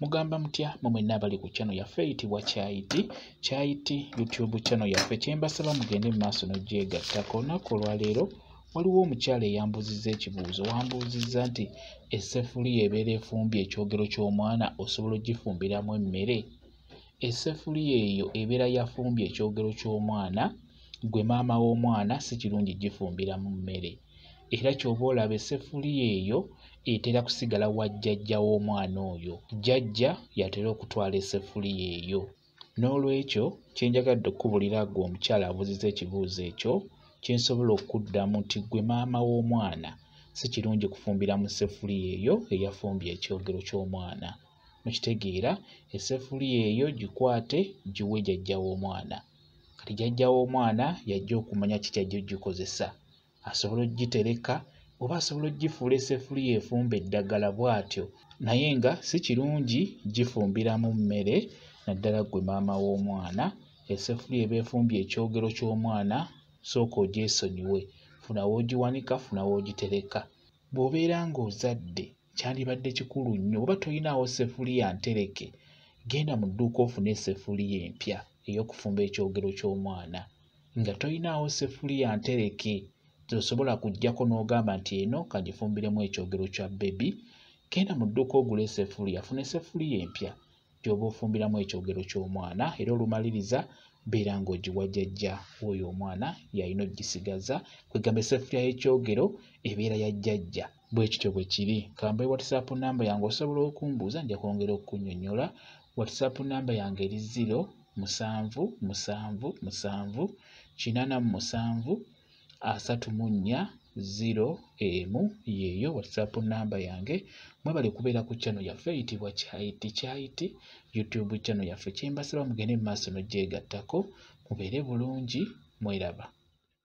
Mugamba mutya mmwe mwenna abali ku channel yaffe eyitibwa Kyayiti YouTube channel yaffe. Kyembasaba mugende mu maaso n'ogyegattako. Olunaku olwaleero waliwo omukyala eyambuzizza ekibuuzo. Wambuuzizza nti esseffuliya ebeera efumbye ekyogero ky'omwana osobola ogifumbiramu emmere? Esseffuliya eyo ebeera yafumbye ekyogero ky'omwana gwe maama w'omwana si kirungi gifumbiramu mmere. Era ky'oba olaba esseffuliya eyo etera kusigala wa jjajja w'omwana oyo. Jjajja yatera okutwala esseffuliya eyo. N'olwekyo kye njagadde okukubulira ggwe omukyala abuuzizza ekibuuzo ekyo, kye nsobola okuddamu nti gwe maama w'omwana si kirungi kufumbira mu sseffuliya eyo eyafumbye ekyogero ky'omwana. Mukitegeera, esseffuliya eyo gikwate giwe jjajja w'omwana. Kati jjajja w'omwana yajja okumanya kiki ajja ogikozesa. Asobola oggitereka oba asobola oggifuula esseffuliya efumba eddagala bw'atyo. Naye nga si kirungi gifumbiramu mmere, naddala ggwe maama w'omwana. Esseffuliya eba efumbye ekyogero ky'omwana, sooka ogyesonyiwe. Funa w'ogiwanika, funa w'ogitereka. Bw'obeera ng'ozadde kyandibadde kikulu nnyo. Oba toyinaawo sseffuliya ntereke, genda mu dduuka ofune esseffuliya empya ey'okufumba ekyogero ky'omwana. Nga toyinaawo sseffuliya ntereke zosobola kuggyako n'ogamba nti eno kagifumbiremu ekyogero kya bebi, genda mu dduuka ogula esseffuliya, funa esseffuliya empya gy'oba ofumbiramu ekyogero ky'omwana. Era olumaliriza beera ng'ogiwa jjajja w'oyo omwana y'alina ogisigaza. Kwegamba esseffuliya y'ekyogero ebeera ya jjajja. Bwe kityo bwe kiri. Kamba WhatsApp namba yange osobola okumbuuza, nja kwongera okukunnyonnyola. WhatsApp namba yange eri 0777373401 yeeyo WhatsApp namba yange. Mwebale kubeera ku channel yaffe eyitibwa Kyayiti YouTube channel yaffe. Kyembasaba mugende mu maaso n'ogyegattako. Mubeere bulungi, mweraba.